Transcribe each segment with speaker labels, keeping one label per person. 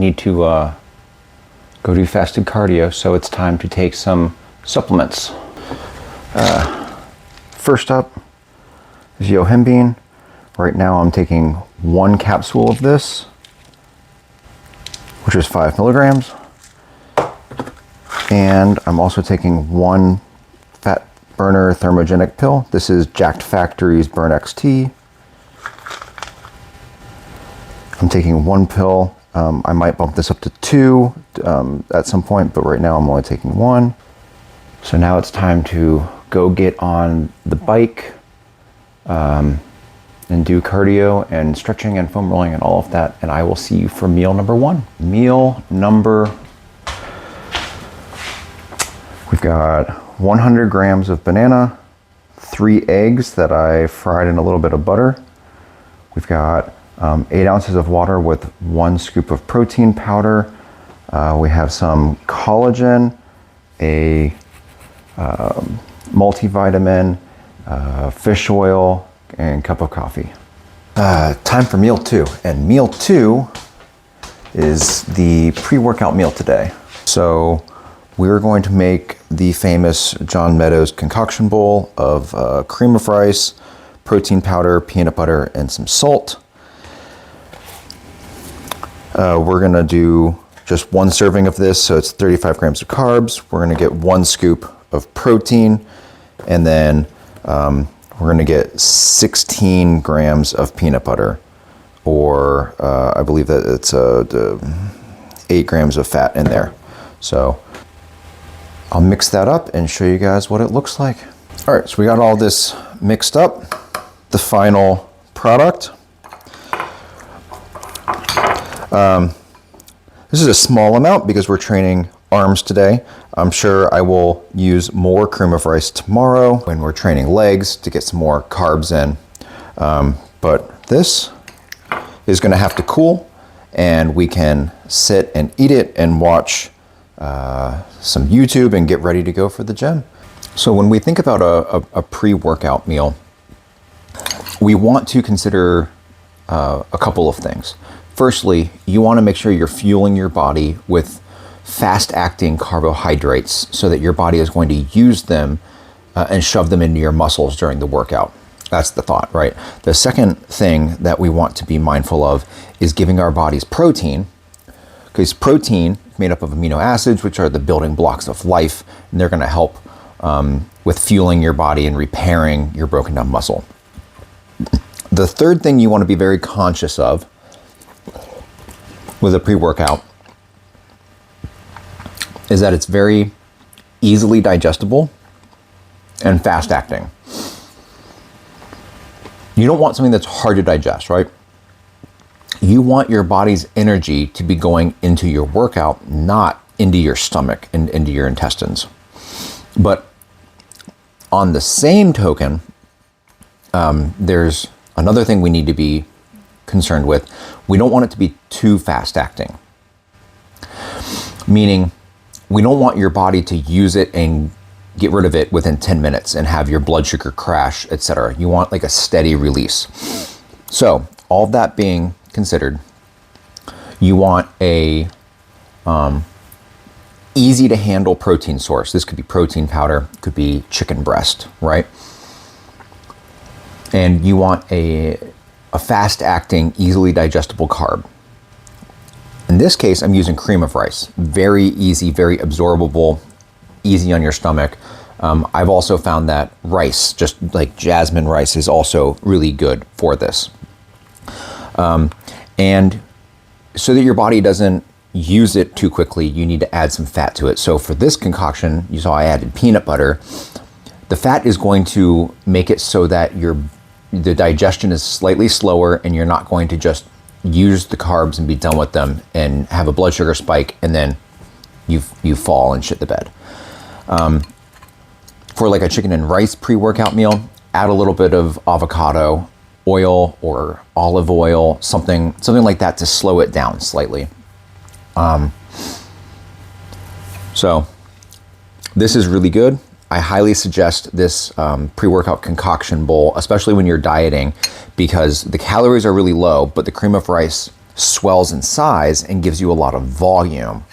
Speaker 1: need to go do fasted cardio, so it's time to take some supplements. First up is yohimbine. Right now I'm taking 1 capsule of this, which is 5 milligrams. And I'm also taking 1 fat burner thermogenic pill. This is Jacked Factory's Burn XT. I'm taking 1 pill. I might bump this up to 2 at some point, but right now I'm only taking 1. So now it's time to go get on the bike and do cardio and stretching and foam rolling and all of that. And I will see you for meal number 1. We've got 100 grams of banana, 3 eggs that I fried in a little bit of butter. We've got 8 ounces of water with 1 scoop of protein powder. We have some collagen, a multivitamin, fish oil, and cup of coffee. Time for meal 2. And meal 2 is the pre-workout meal today. So we're going to make the famous John Meadows concoction bowl of cream of rice, protein powder, peanut butter, and some salt. We're gonna do just 1 serving of this, so it's 35 grams of carbs. We're gonna get 1 scoop of protein, and then we're gonna get 16 grams of peanut butter, or I believe that it's 8 grams of fat in there. So I'll mix that up and show you guys what it looks like. All right, so we got all this mixed up. The final product. This is a small amount because we're training arms today. I'm sure I will use more cream of rice tomorrow when we're training legs to get some more carbs in. But this is gonna have to cool, and we can sit and eat it and watch some YouTube and get ready to go for the gym. So when we think about a pre-workout meal, we want to consider a couple of things. Firstly, you want to make sure you're fueling your body with fast-acting carbohydrates so that your body is going to use them and shove them into your muscles during the workout. That's the thought, right? The second thing that we want to be mindful of is giving our bodies protein, because protein is made up of amino acids, which are the building blocks of life, and they're going to help with fueling your body and repairing your broken down muscle. The third thing you want to be very conscious of with a pre-workout is that it's very easily digestible and fast acting. You don't want something that's hard to digest, right? You want your body's energy to be going into your workout, not into your stomach and into your intestines. But on the same token, there's another thing we need to be concerned with. We don't want it to be too fast acting. Meaning, we don't want your body to use it and get rid of it within 10 minutes and have your blood sugar crash, etc. You want like a steady release. So, all that being considered, you want a easy to handle protein source. This could be protein powder, could be chicken breast, right? And you want a fast acting, easily digestible carb. In this case, I'm using cream of rice. Very easy, very absorbable, easy on your stomach. I've also found that rice, just like jasmine rice, is also really good for this. And so that your body doesn't use it too quickly, you need to add some fat to it. So for this concoction, you saw I added peanut butter. The fat is going to make it so that the digestion is slightly slower, and you're not going to just use the carbs and be done with them and have a blood sugar spike and then you fall and shit the bed. For like a chicken and rice pre-workout meal, add a little bit of avocado oil or olive oil, something like that to slow it down slightly. So this is really good. I highly suggest this pre-workout concoction bowl, especially when you're dieting, because the calories are really low, but the cream of rice swells in size and gives you a lot of volume.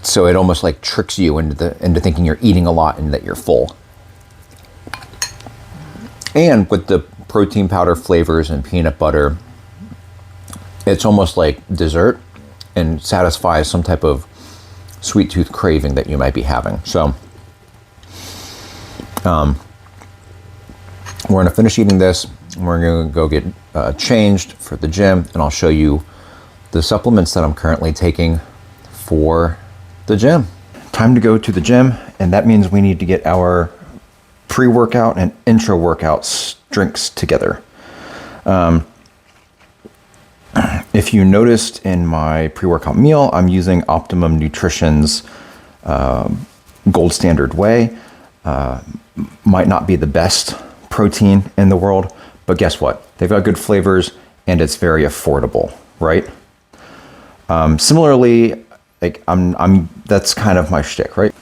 Speaker 1: So it almost like tricks you into thinking you're eating a lot and that you're full. And with the protein powder flavors and peanut butter, it's almost like dessert and satisfies some type of sweet tooth craving that you might be having. So we're gonna finish eating this. We're gonna go get changed for the gym, and I'll show you the supplements that I'm currently taking for the gym. Time to go to the gym, and that means we need to get our pre-workout and intra-workout drinks together. If you noticed in my pre-workout meal, I'm using Optimum Nutrition's Gold Standard Whey. Might not be the best protein in the world, but guess what? They've got good flavors and it's very affordable, right? Similarly, like that's kind of my shtick, right?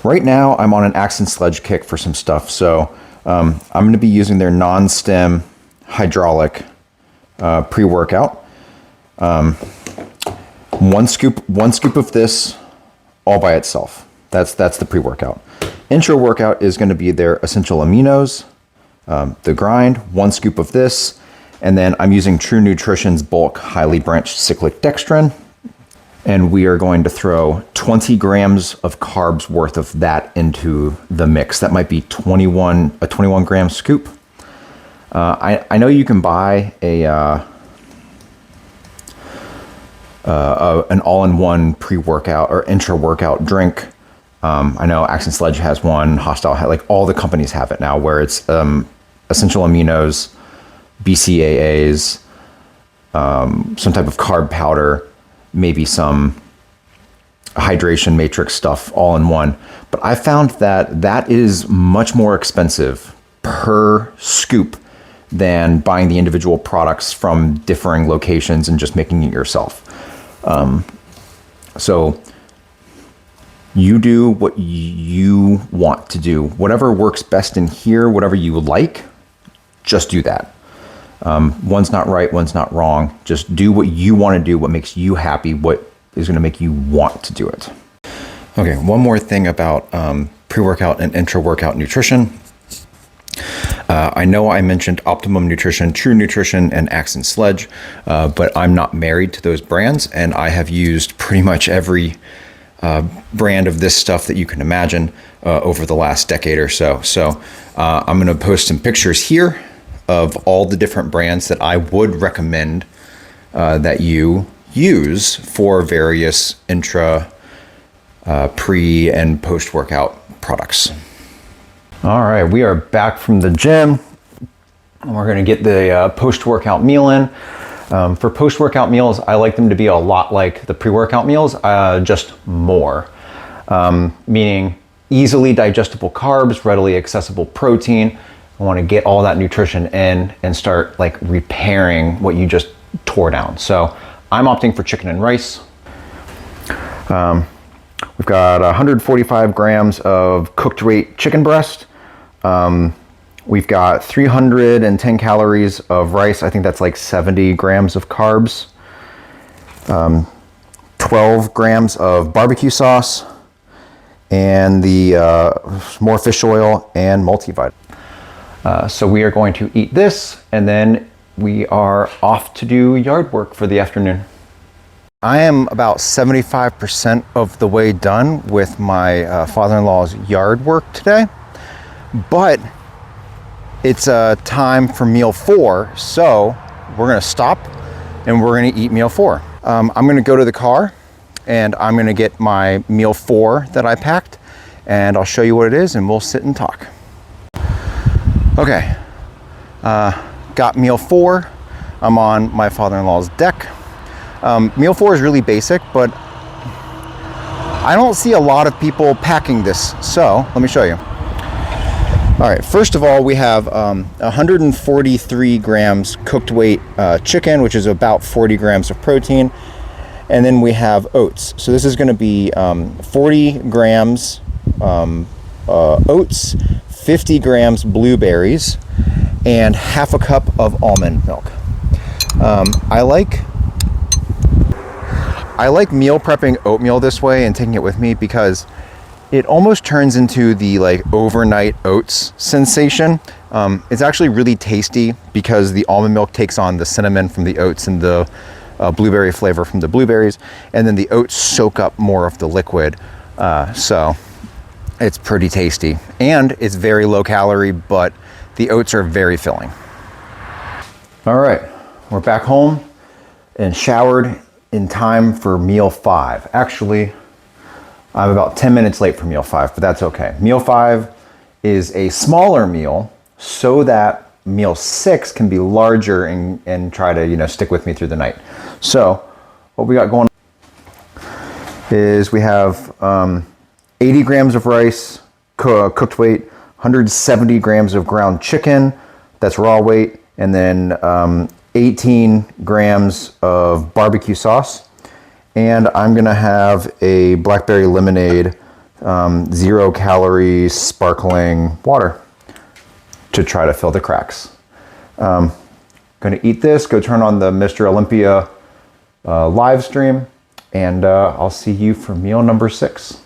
Speaker 1: Right now, I'm on an Axe and Sledge kick for some stuff, so I'm going to be using their non-stim hydraulic pre-workout. One scoop of this all by itself. That's the pre-workout. Intra-workout is going to be their essential aminos, the grind, 1 scoop of this, and then I'm using True Nutrition's bulk highly branched cyclic dextrin, and we are going to throw 20 grams of carbs worth of that into the mix. That might be a 21 gram scoop. I know you can buy an all-in-one pre-workout or intra-workout drink. I know Axe and Sledge has one, Hostile, like all the companies have it now, where it's essential aminos, BCAAs, some type of carb powder, maybe some hydration matrix stuff all in one. But I found that is much more expensive per scoop than buying the individual products from differing locations and just making it yourself. So you do what you want to do. Whatever works best in here, whatever you like, just do that. One's not right, one's not wrong. Just do what you want to do, what makes you happy, what is going to make you want to do it. Okay, one more thing about pre-workout and intra-workout nutrition. I know I mentioned Optimum Nutrition, True Nutrition, and Axe and Sledge, but I'm not married to those brands, and I have used pretty much every brand of this stuff that you can imagine over the last decade or so. So I'm going to post some pictures here of all the different brands that I would recommend that you use for various intra, pre, and post-workout products. All right, we are back from the gym. We're gonna get the post-workout meal in. For post-workout meals, I like them to be a lot like the pre-workout meals, just more. Meaning easily digestible carbs, readily accessible protein. I wanna get all that nutrition in and start like repairing what you just tore down. So I'm opting for chicken and rice. We've got 145 grams of cooked weight chicken breast. We've got 310 calories of rice. I think that's like 70 grams of carbs. 12 grams of barbecue sauce, and the more fish oil and multivitamin. So we are going to eat this, and then we are off to do yard work for the afternoon. I am about 75% of the way done with my father-in-law's yard work today, but it's time for meal 4, so we're gonna stop and we're gonna eat meal 4. I'm gonna go to the car and I'm gonna get my meal 4 that I packed, and I'll show you what it is and we'll sit and talk. Okay, got meal 4. I'm on my father-in-law's deck. Meal 4 is really basic, but I don't see a lot of people packing this, so let me show you. All right, first of all, we have 143 grams cooked weight chicken, which is about 40 grams of protein. And then we have oats. So this is gonna be 40 grams oats, 50 grams blueberries, and half a cup of almond milk. I like meal prepping oatmeal this way and taking it with me because it almost turns into the like overnight oats sensation. It's actually really tasty because the almond milk takes on the cinnamon from the oats and the blueberry flavor from the blueberries, and then the oats soak up more of the liquid. So it's pretty tasty, and it's very low calorie, but the oats are very filling. All right, we're back home and showered in time for meal 5. Actually, I'm about 10 minutes late for meal 5, but that's okay. Meal 5 is a smaller meal so that meal 6 can be larger and try to, you know, stick with me through the night. So what we got going on is we have 80 grams of rice, cooked weight, 170 grams of ground chicken, that's raw weight, and then 18 grams of barbecue sauce. And I'm gonna have a blackberry lemonade, 0 calorie sparkling water to try to fill the cracks. Gonna eat this, go turn on the Mr. Olympia live stream, and I'll see you for meal number 6.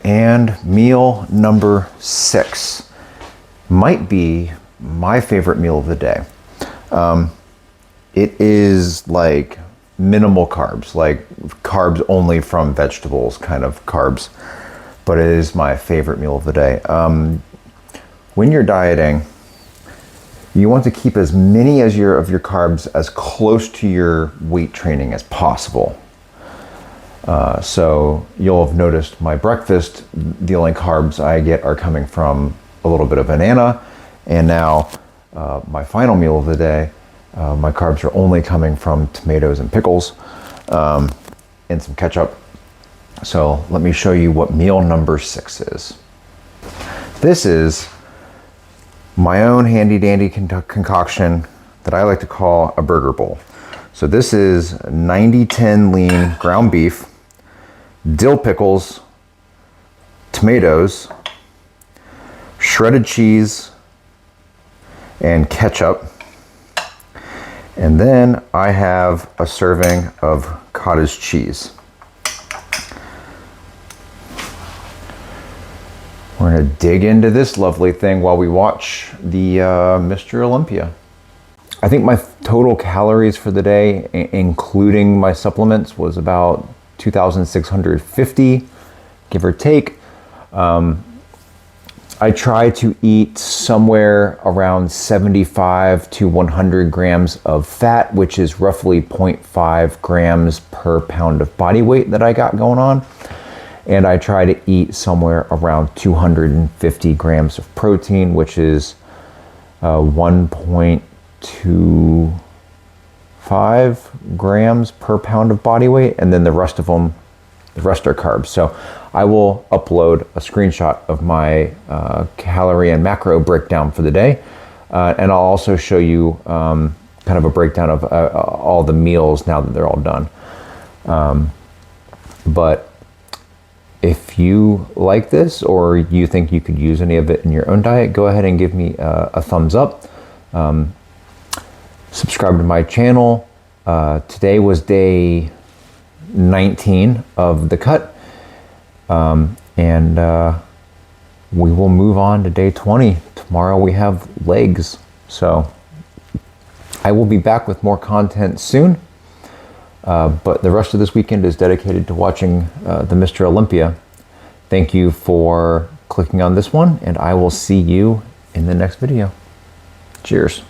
Speaker 1: And meal number 6 might be my favorite meal of the day. It is like minimal carbs, like carbs only from vegetables kind of carbs, but it is my favorite meal of the day. When you're dieting, you want to keep as many of your carbs as close to your weight training as possible. So you'll have noticed my breakfast, the only carbs I get are coming from a little bit of banana, and now my final meal of the day, my carbs are only coming from tomatoes and pickles, and some ketchup. So let me show you what meal number 6 is. This is my own handy dandy concoction that I like to call a burger bowl. So this is 90-10 lean ground beef, dill pickles, tomatoes, shredded cheese, and ketchup. And then I have a serving of cottage cheese. We're gonna dig into this lovely thing while we watch the Mr. Olympia. I think my total calories for the day, including my supplements, was about 2,650, give or take. I try to eat somewhere around 75 to 100 grams of fat, which is roughly 0.5 grams per pound of body weight that I got going on. And I try to eat somewhere around 250 grams of protein, which is 1.25 grams per pound of body weight. And then the rest are carbs. So I will upload a screenshot of my calorie and macro breakdown for the day. And I'll also show you kind of a breakdown of all the meals now that they're all done. But if you like this or you think you could use any of it in your own diet, go ahead and give me a thumbs up. Subscribe to my channel. Today was day 19 of the cut. And we will move on to day 20. Tomorrow we have legs. So I will be back with more content soon. But the rest of this weekend is dedicated to watching the Mr. Olympia. Thank you for clicking on this one, and I will see you in the next video. Cheers.